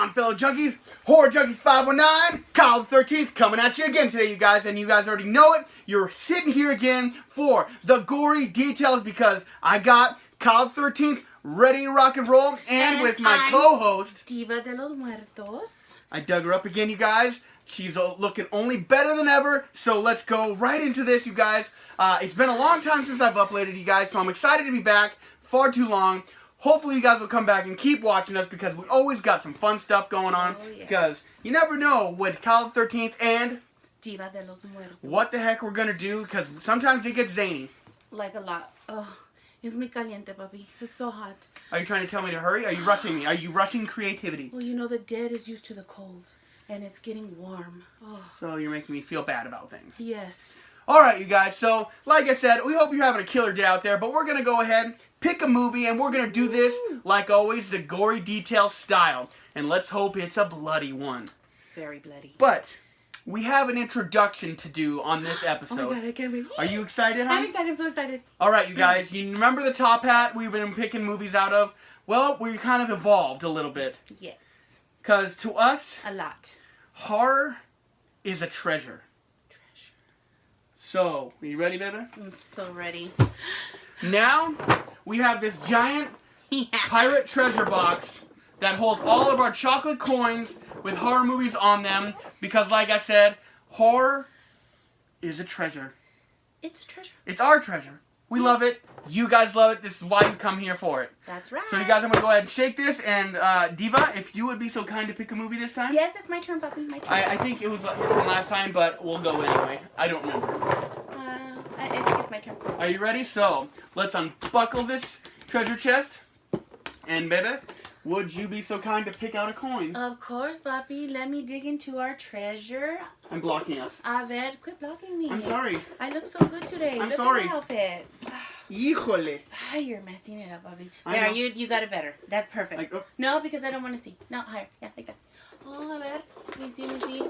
on, fellow junkies? Horror Junkies 519, Kyle the 13th, coming at you again today, you guys. And you guys already know it. You're sitting here again for the gory details because I got Kyle the 13th ready to rock and roll. And with my co-host, Diva de los Muertos. I dug her up again, you guys. She's looking only better than ever. So let's go right into this, you guys. It's been a long time since I've uploaded, you guys. So I'm excited to be back. Far too long. Hopefully you guys will come back and keep watching us because we always got some fun stuff going on. Oh, yes. Because you never know with Kyle the 13th and Diva de los Muertos. what the heck we're going to do because sometimes it gets zany. Like a lot. Oh, es muy caliente, papi. It's so hot. Are you trying to tell me to hurry? Are you rushing me? Are you rushing creativity? Well, you know the dead is used to the cold. And it's getting warm. Oh. So you're making me feel bad about things. Yes. Alright, you guys. So, like I said, we hope you're having a killer day out there. But we're going to go ahead, pick a movie, and we're going to do this, like always, the gory detail style. And let's hope it's a bloody one. Very bloody. But we have an introduction to do on this episode. Oh my God, I can't wait. Are you excited, hon? I'm excited. I'm so excited. Alright, you guys. You remember the top hat we've been picking movies out of? Well, we kind of evolved a little bit. Yes. Because to us, A lot. horror is a treasure. So, are you ready, baby? I'm so ready. Now, we have this giant Yeah. pirate treasure box that holds all of our chocolate coins with horror movies on them. Because, like I said, horror is a treasure. It's a treasure. It's our treasure. We love it. You guys love it. This is why you come here for it. That's right. So, you guys, I'm going to go ahead and shake this. And, Diva, if you would be so kind to pick a movie this time. Yes, it's my turn, puppy. My turn. I think it was your turn last time, but we'll go anyway. I don't remember. I think it's my turn. Are you ready? So, let's unbuckle this treasure chest. And, baby, would you be so kind to pick out a coin? Of course, papi. Let me dig into our treasure. I'm blocking us. A ver, quit blocking me. I'm sorry. I look so good today. I'm look sorry. at my outfit. Híjole. Ah, you're messing it up, papi. I There, know. you got it better. That's perfect. Like, oh. No, because I don't want to see. No, higher. Yeah, like that. Oh, a ver. Let me see, let me see.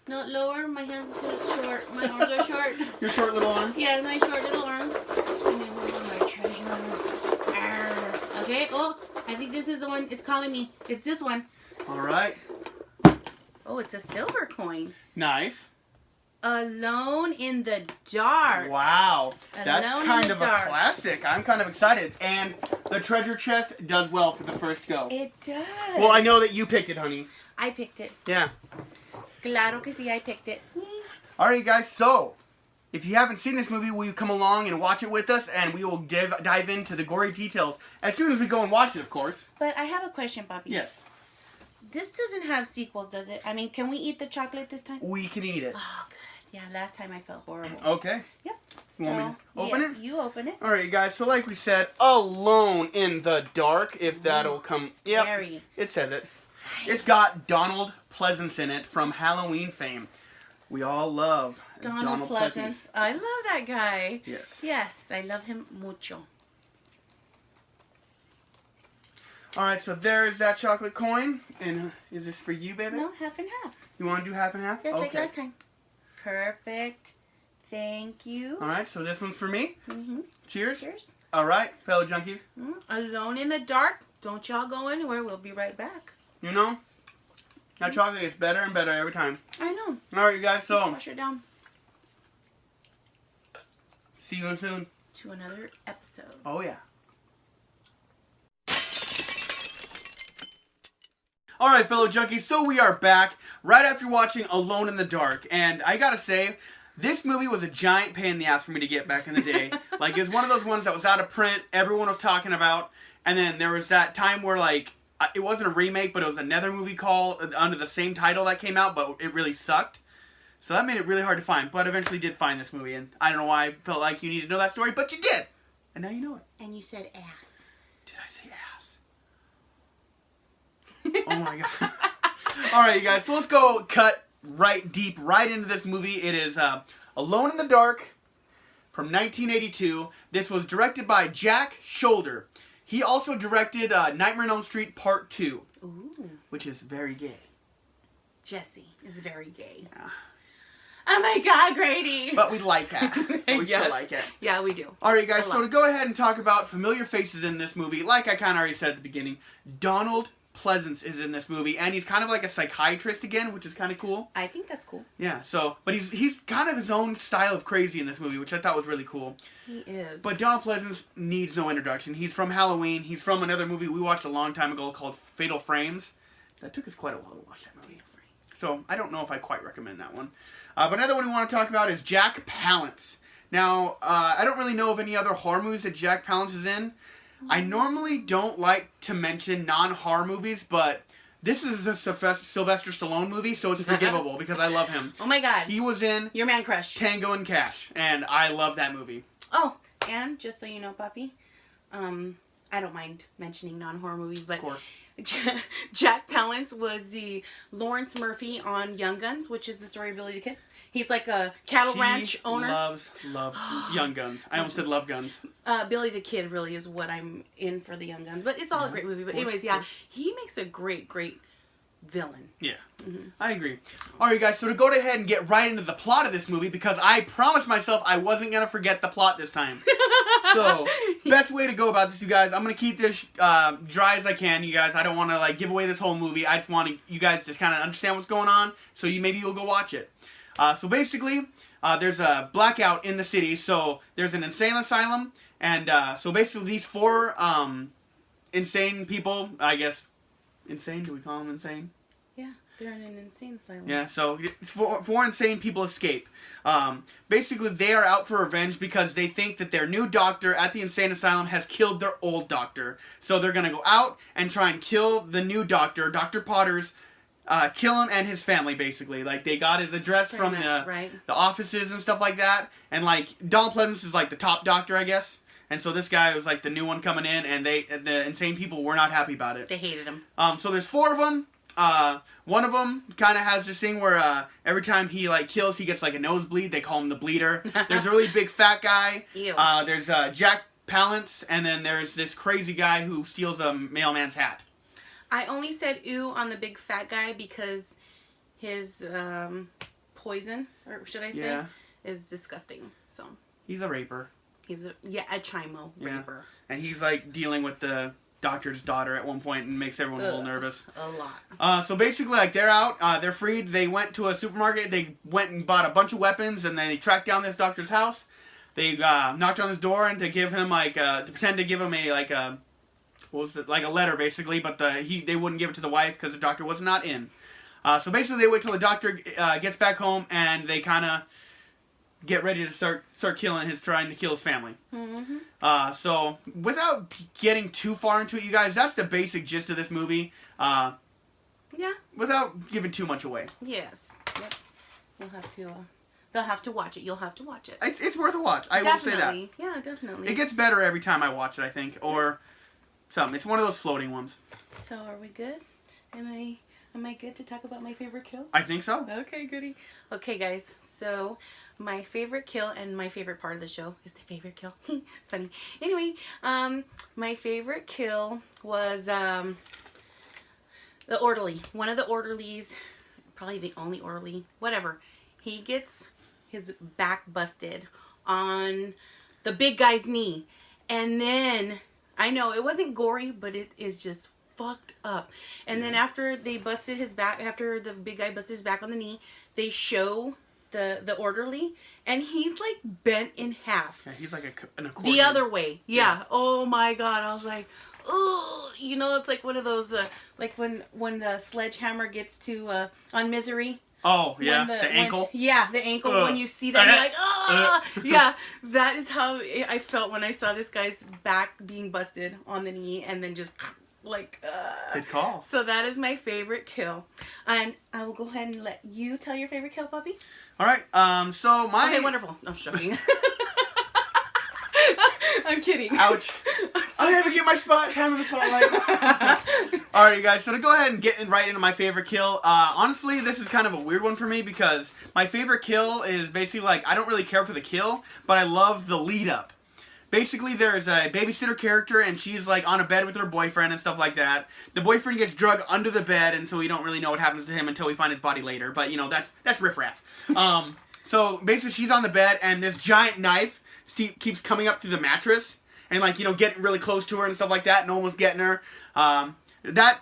No, lower. My hands are short. My arms are short. Your short little arms? Yeah, my short little arms. Let me work on my treasure. Arr. Okay. Oh, I think this is the one. It's calling me. It's this one. All right. Oh, it's a silver coin. Nice. Alone in the dark. Wow. That's Alone in kind the of dark. a classic. I'm kind of excited. And the treasure chest does well for the first go. It does. Well, I know that you picked it, honey. I picked it. Yeah. Claro que sí, I picked it. All right, guys. So, if you haven't seen this movie, will you come along and watch it with us? And we will dive into the gory details as soon as we go and watch it, of course. But I have a question, Bobby. Yes. This doesn't have sequels, does it? I mean, can we eat the chocolate this time? We can eat it. Oh, good. Yeah, last time I felt horrible. Okay. Yep. You want me to open it? You open it. All right, guys. So, like we said, Alone in the Dark. If that'll come. Yep. Scary. It says it. It's got Donald Pleasance in it from Halloween fame. We all love Donald Pleasance. I love that guy. Yes. Yes, I love him mucho. All right, so there's that chocolate coin. And is this for you, baby? No, half and half. You want to do half and half? Just like last time. Perfect. Thank you. All right, so this one's for me. Mm-hmm. Cheers. Cheers. All right, fellow junkies. Alone in the dark. Don't y'all go anywhere. We'll be right back. You know, that chocolate gets better and better every time. I know. All right, you guys, so Let's wash it down see you soon. to another episode. Oh, yeah. All right, fellow junkies, so we are back right after watching Alone in the Dark. And I gotta say, this movie was a giant pain in the ass for me to get back in the day. Like, it was one of those ones that was out of print, everyone was talking about. And then there was that time where, like, it wasn't a remake, but it was another movie called under the same title that came out, but it really sucked. So that made it really hard to find, but eventually did find this movie. And I don't know why I felt like you needed to know that story, but you did. And now you know it. And you said ass. Did I say ass? Oh my god. Alright, you guys, so let's go cut deep right into this movie. It is Alone in the Dark from 1982. This was directed by Jack Shoulder. He also directed Nightmare on Elm Street Part 2. Ooh. Which is very gay. Jesse is very gay. Yeah. Oh my God, Grady. But we like that. We Yes. still like it. Yeah, we do. Alright, guys, so to go ahead and talk about familiar faces in this movie, like I kind of already said at the beginning, Donald Pleasance is in this movie, and he's kind of like a psychiatrist again, which is kind of cool. I think that's cool. Yeah, so, but he's kind of his own style of crazy in this movie, which I thought was really cool. He is. But Donald Pleasance needs no introduction. He's from Halloween. He's from another movie we watched a long time ago called Fatal Frames. That took us quite a while to watch that movie. So I don't know if I quite recommend that one. But another one we want to talk about is Jack Palance. Now, I don't really know of any other horror movies that Jack Palance is in. I normally don't like to mention non-horror movies, but this is a Sylvester Stallone movie, so it's forgivable because I love him. Oh my God. He was in Your man crush. Tango and Cash, and I love that movie. Oh, and just so you know, Poppy, I don't mind mentioning non-horror movies, but Of course. Jack Palance was the Lawrence Murphy on Young Guns, which is the story of Billy the Kid. He's like a cattle ranch owner. Loves Young Guns. I almost said Love Guns. Billy the Kid really is what I'm in for the Young Guns, but it's all a great movie. But anyways, yeah, he makes a great villain. Yeah, I agree. All right, guys, so to go ahead and get right into the plot of this movie, because I promised myself I wasn't going to forget the plot this time. So, best way to go about this, you guys, I'm going to keep this dry as I can, you guys. I don't want to, like, give away this whole movie. I just want you guys to kind of understand what's going on, so maybe you'll go watch it. So, basically, there's a blackout in the city, so there's an insane asylum, and so basically these four insane people, I guess, insane? Do we call them insane? Yeah, they're in an insane asylum. Yeah, so four insane people escape. Basically, they are out for revenge because they think that their new doctor at the insane asylum has killed their old doctor. So they're going to go out and try and kill the new doctor, Dr. Potter's, kill him and his family, basically. Like, they got his address from the offices and stuff like that. And, like, Donald Pleasance is, like, the top doctor, I guess. And so this guy was like the new one coming in, and the insane people were not happy about it. They hated him. So there's four of them. One of them kind of has this thing where every time he like kills, he gets like a nosebleed. They call him the Bleeder. There's a really big fat guy. Ew. There's Jack Palance, and then there's this crazy guy who steals a mailman's hat. I only said ew on the big fat guy because his poison, or should I say, is disgusting. So he's a raper. He's a chimo raper. And he's like dealing with the doctor's daughter at one point and makes everyone a little nervous. A lot. So basically, like, they're out, they're freed, they went to a supermarket, they went and bought a bunch of weapons, and then they tracked down this doctor's house. They knocked on his door and to give him like to pretend to give him a like a what was it, like a letter basically, but they wouldn't give it to the wife because the doctor was not in. So basically, they wait till the doctor gets back home, and they kind of get ready to start trying to kill his family. Mm-hmm. So without getting too far into it, you guys, that's the basic gist of this movie. Yeah. Without giving too much away. Yes. Yep. We'll have to. They'll have to watch it. You'll have to watch it. It's worth a watch. I will say that. Yeah, definitely. It gets better every time I watch it, I think, or something. It's one of those floating ones. So are we good? Am I good to talk about my favorite kill? I think so. Okay, goody. Okay, guys. So my favorite kill and my favorite part of the show is the favorite kill. It's funny. Anyway, my favorite kill was the orderly. One of the orderlies, probably the only orderly, whatever. He gets his back busted on the big guy's knee. And then, I know it wasn't gory, but it is just fucked up. And then after they busted his back, after the big guy busted his back on the knee, they show the orderly, and he's like bent in half. Yeah, he's like an accordion. The other way. Yeah. Oh my God. I was like, oh, you know, it's like one of those, like when the sledgehammer gets to, on Misery. Oh, yeah, the ankle. Yeah, the ankle. When you see that, you're like, oh, yeah. That is how I felt when I saw this guy's back being busted on the knee, and then just like, Good call. So that is my favorite kill. And I will go ahead and let you tell your favorite kill, Puppy. All right, so my... Okay, wonderful. I'm joking. I'm kidding. Ouch. I have to get my spot. Time in the spotlight. Alright, you guys, so to go ahead and get right into my favorite kill, honestly, this is kind of a weird one for me because my favorite kill is basically like, I don't really care for the kill, but I love the lead up. Basically, there's a babysitter character, and she's like on a bed with her boyfriend and stuff like that. The boyfriend gets drugged under the bed, and so we don't really know what happens to him until we find his body later. But, you know, that's riffraff. So basically, she's on the bed, and this giant knife keeps coming up through the mattress, and like, you know, getting really close to her and stuff like that, and almost getting her. That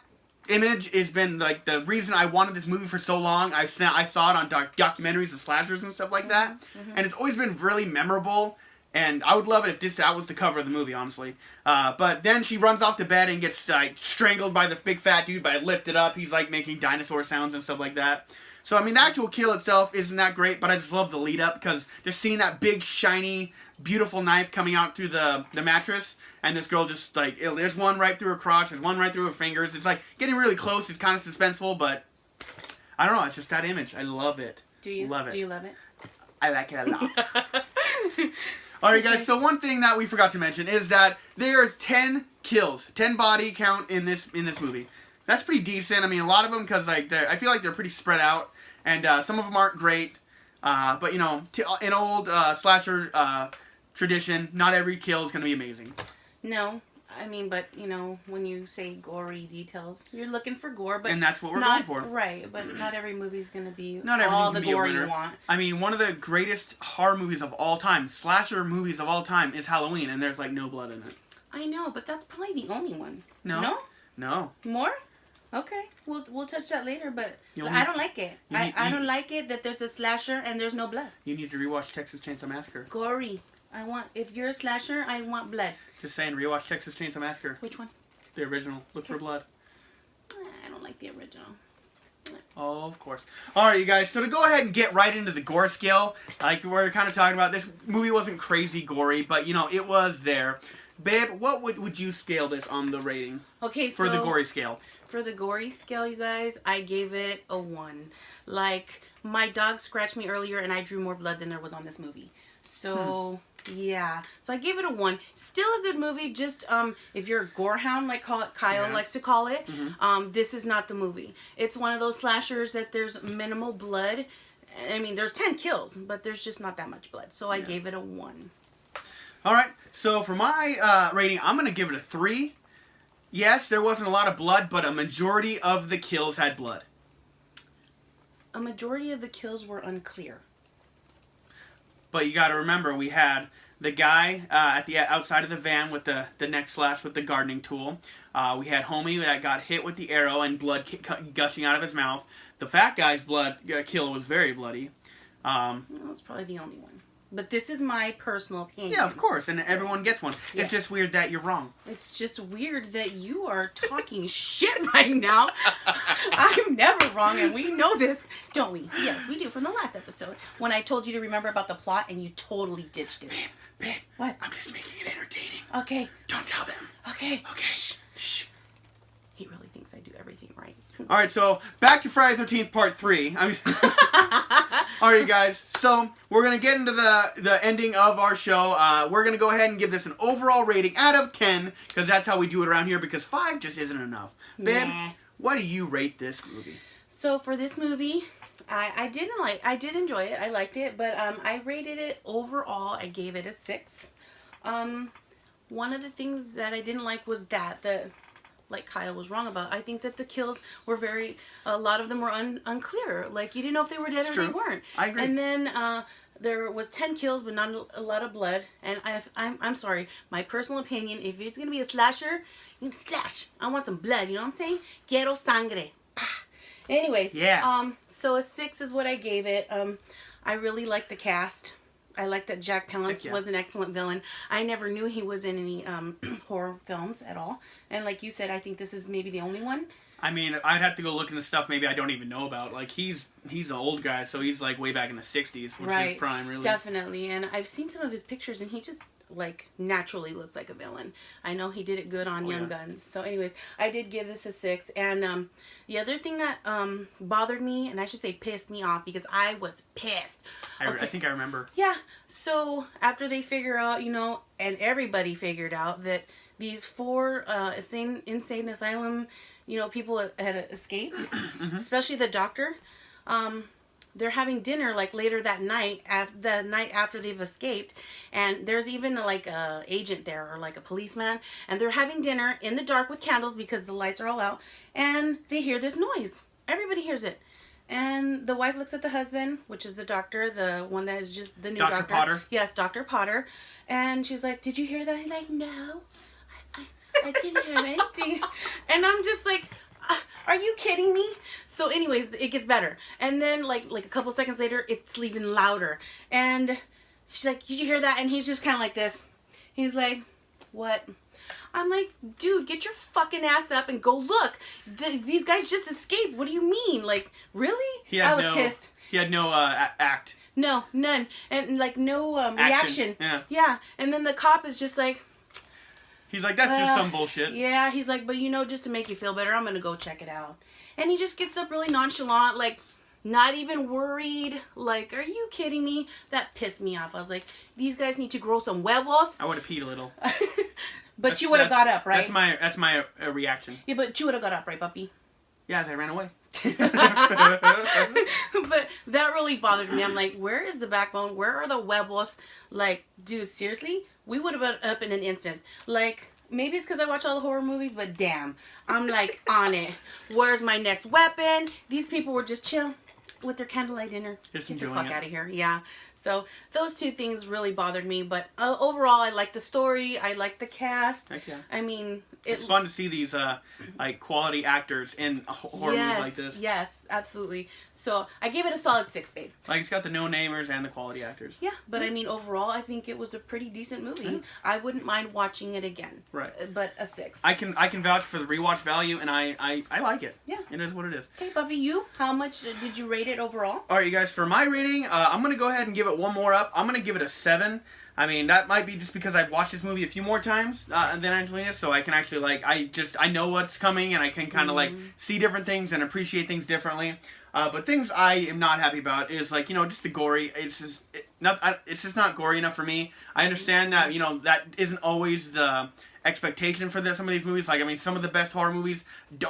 image has been like the reason I wanted this movie for so long. I saw it on documentaries of slashers and stuff like that, and it's always been really memorable. And I would love it if that was the cover of the movie, honestly. But then she runs off the bed and gets like strangled by the big fat dude. By lifted up, he's like making dinosaur sounds and stuff like that. So I mean, the actual kill itself isn't that great, but I just love the lead up because just seeing that big shiny, beautiful knife coming out through the mattress, and this girl just like there's one right through her crotch, there's one right through her fingers. It's like getting really close. It's kind of suspenseful, but I don't know. It's just that image. I love it. Do you love it? Do you love it? I like it a lot. Alright guys, so one thing that we forgot to mention is that there's 10 kills, 10 body count in this movie. That's pretty decent. I mean, a lot of them, because like I feel like they're pretty spread out, and some of them aren't great. But you know, in old slasher tradition, not every kill is going to be amazing. No. I mean, but, you know, when you say gory details, you're looking for gore, but... And that's what we're going for. Right, but not every movie's going to be not all the gore you want. I mean, one of the greatest horror movies of all time, slasher movies of all time, is Halloween, and there's, like, no blood in it. I know, but that's probably the only one. No. No? No. More? Okay, we'll touch that later, but I don't like it. I don't like it that there's a slasher and there's no blood. You need to rewatch Texas Chainsaw Massacre. Gory. If you're a slasher, I want blood. Just saying, rewatch Texas Chainsaw Massacre. Which one? The original. Look for blood. I don't like the original. Oh, of course. Alright, you guys, so to go ahead and get right into the gore scale, like we were kind of talking about, this movie wasn't crazy gory, but, you know, it was there. Babe, what would you scale this on the rating? Okay, so... For the gory scale. For the gory scale, you guys, I gave it a 1. Like, my dog scratched me earlier and I drew more blood than there was on this movie. So... Yeah, so I gave it a 1. Still a good movie. Just if you're a gore hound, like Kyle likes to call it, this is not the movie. It's one of those slashers that there's minimal blood. I mean, there's 10 kills, but there's just not that much blood. So I gave it a 1. All right. So for my rating, I'm gonna give it a 3. Yes, there wasn't a lot of blood, but a majority of the kills had blood. A majority of the kills were unclear. But you got to remember, we had the guy at the outside of the van with the neck slash with the gardening tool. We had Homie that got hit with the arrow and blood gushing out of his mouth. The fat guy's blood kill was very bloody. That was probably the only one. But this is my personal opinion. Yeah, of course, and everyone gets one. Yes. It's just weird that you're wrong. It's just weird that you are talking shit right now. I'm never wrong, and we know this, don't we? Yes, we do, from the last episode, when I told you to remember about the plot, and you totally ditched it. Babe, what? I'm just making it entertaining. Okay. Don't tell them. Okay. Okay. Shh. He really thinks I do everything right. All right, so back to Friday the 13th Part 3. All right, you guys. So we're gonna get into the ending of our show. We're gonna go ahead and give this an overall rating out of 10 because that's how we do it around here. Because 5 just isn't enough. Babe, what do you rate this movie? So for this movie, I did enjoy it. I liked it, but I rated it overall. I gave it a 6. One of the things that I didn't like was that like Kyle was wrong about. I think that the kills were a lot of them were unclear. Like, you didn't know if they were dead or they weren't. I agree. And then there was 10 kills, but not a lot of blood. And I'm sorry, my personal opinion, if it's going to be a slasher, you slash. I want some blood, you know what I'm saying? Quiero sangre. Anyways, so a 6 is what I gave it. I really like the cast. I like that Jack Palance was an excellent villain. I never knew he was in any horror films at all. And like you said, I think this is maybe the only one. I mean, I'd have to go look into stuff maybe I don't even know about. Like, he's an old guy, so he's like way back in the 60s, which is prime, really. Definitely. And I've seen some of his pictures, and he just like naturally looks like a villain. I know he did it good on Young Guns. So anyways, I did give this a 6. And the other thing that bothered me, and I should say pissed me off, because I was pissed. I think I remember. Yeah. So after they figure out, you know, and everybody figured out that these 4 insane asylum, you know, people had escaped, especially the doctor. They're having dinner like later that night, the night after they've escaped, and there's even like a agent there or like a policeman, and they're having dinner in the dark with candles because the lights are all out, and they hear this noise. Everybody hears it. And the wife looks at the husband, which is the doctor, the one that is just the new doctor. Dr. Potter? Yes, Dr. Potter. And she's like, "Did you hear that?" He's like, "No, I didn't hear anything." And I'm just like, Are you kidding me? So anyways, it gets better. And then like a couple seconds later, it's even louder. And she's like, did you hear that? And he's just kind of like this. He's like, what? I'm like, dude, get your fucking ass up and go look. These guys just escaped. What do you mean? Like, really? I was pissed. He had no act. No, none. And like no reaction. Yeah. Yeah. And then the cop is just like, he's like, that's just some bullshit. Yeah, he's like, but just to make you feel better, I'm going to go check it out. And he just gets up really nonchalant, like, not even worried. Like, are you kidding me? That pissed me off. I was like, these guys need to grow some huevos. I would have peed a little. But you would have got up, right? That's my reaction. Yeah, but you would have got up, right, puppy? Yeah, as I ran away. But that really bothered me. I'm like, where is the backbone? Where are the huevos? Like, dude, seriously? We would have been up in an instant. Like, maybe it's because I watch all the horror movies, but damn, I'm like on it. Where's my next weapon? These people were just chill with their candlelight dinner. Just Get the enjoying fuck it. out of here. Yeah. So those two things really bothered me, but overall, I like the story. I like the cast. Heck yeah. I mean, it's fun to see these like quality actors in horror movies like this. Yes, absolutely. So I gave it a solid 6, babe. Like, it's got the no-namers and the quality actors. Yeah, but I mean, overall, I think it was a pretty decent movie. Yeah. I wouldn't mind watching it again. Right. But a 6. I can vouch for the rewatch value, and I like it. Yeah. It is what it is. Okay, Bubby, how much did you rate it overall? All right, you guys, for my rating, I'm going to go ahead and give it one more up. I'm going to give it a 7. I mean, that might be just because I've watched this movie a few more times than Angelina, so I can actually, like, I know what's coming, and I can kind of, like, see different things and appreciate things differently. But things I am not happy about is, like, just the gory. It's just not gory enough for me. I understand that, that isn't always the expectation for some of these movies. Like, I mean, some of the best horror movies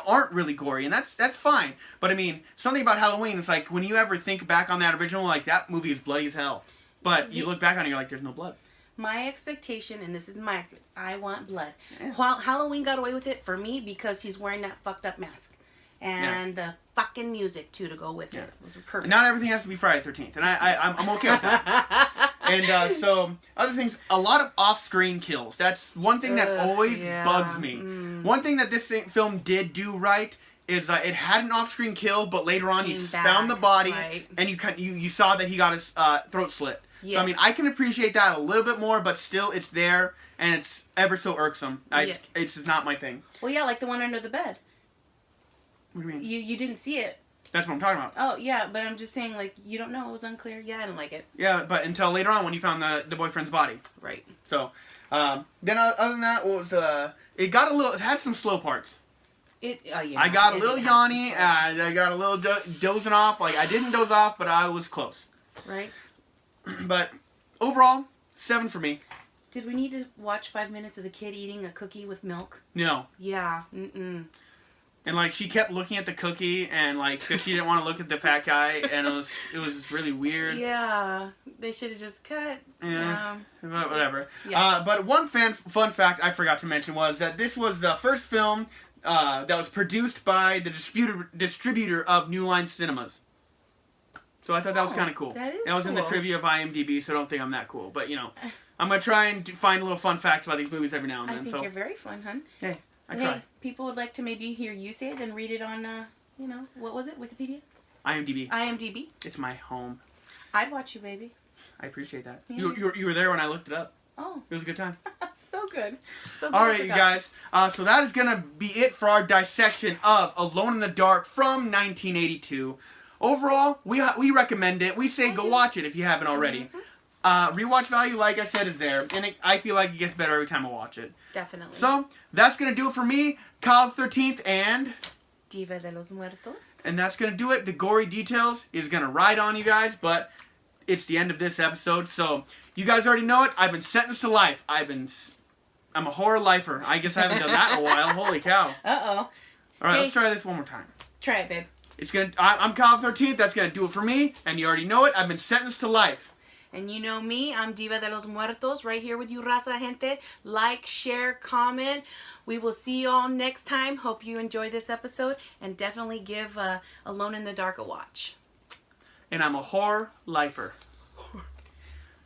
aren't really gory, and that's fine. But, I mean, something about Halloween is, like, when you ever think back on that original, like, that movie is bloody as hell. But you look back on it, you're like, there's no blood. My expectation, and this is my expectation, I want blood. Yeah. While Halloween got away with it, for me, because he's wearing that fucked up mask. And the fucking music, too, to go with it. It was perfect. And not everything has to be Friday the 13th, and I'm okay with that. And so, other things, a lot of off-screen kills. That's one thing that always bugs me. One thing that this film did do right is it had an off-screen kill, but later on you found the body, and you saw that he got his throat slit. Yes. So, I mean, I can appreciate that a little bit more, but still, it's there, and it's ever so irksome. It's just not my thing. Well, yeah, like the one under the bed. What do you mean? You didn't see it. That's what I'm talking about. Oh, yeah, but I'm just saying, like, you don't know. It was unclear. Yeah, I didn't like it. Yeah, but until later on when you found the boyfriend's body. Right. So, then other than that, it had some slow parts. I got a little yawny. I got a little dozing off. Like, I didn't doze off, but I was close. Right. But overall, 7 for me. Did we need to watch 5 minutes of the kid eating a cookie with milk? No. Yeah. Mm-mm. And, like, she kept looking at the cookie, and, like, because she didn't want to look at the fat guy, and it was really weird. Yeah. They should have just cut. Yeah. But whatever. Yeah. But one fun fact I forgot to mention was that this was the first film that was produced by the distributor of New Line Cinemas. So I thought that was kind of cool. That is was cool. in the trivia of IMDb, so I don't think I'm that cool. But, I'm going to try and find little fun facts about these movies every now and then. I think you're very fun, hon. Hey, I try. People would like to maybe hear you say it, then read it on, what was it? Wikipedia? IMDb. IMDb. It's my home. I'd watch you, baby. I appreciate that. Yeah. You were there when I looked it up. Oh. It was a good time. So good. So good. All right, you guys. So that is going to be it for our dissection of Alone in the Dark from 1982. Overall, we recommend it. We say go watch it if you haven't already. Rewatch value, like I said, is there. And I feel like it gets better every time I watch it. Definitely. So, that's going to do it for me, Kyle the 13th, and Diva de los Muertos. And that's going to do it. The gory details is going to ride on you guys, but it's the end of this episode. So, you guys already know it. I've been sentenced to life. I'm a horror lifer. I guess I haven't done that in a while. Holy cow. Uh-oh. All right, let's try this one more time. Try it, babe. I'm Kyle the 13th. That's going to do it for me. And you already know it. I've been sentenced to life. And you know me, I'm Diva de los Muertos, right here with you, Raza Gente. Like, share, comment. We will see you all next time. Hope you enjoyed this episode. And definitely give Alone in the Dark a watch. And I'm a horror lifer.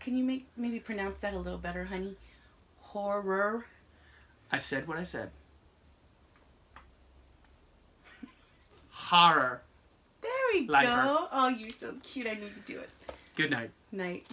Can you maybe pronounce that a little better, honey? Horror. I said what I said. There we Like go. her. Oh, you're so cute. I need to do it. Good night. Night.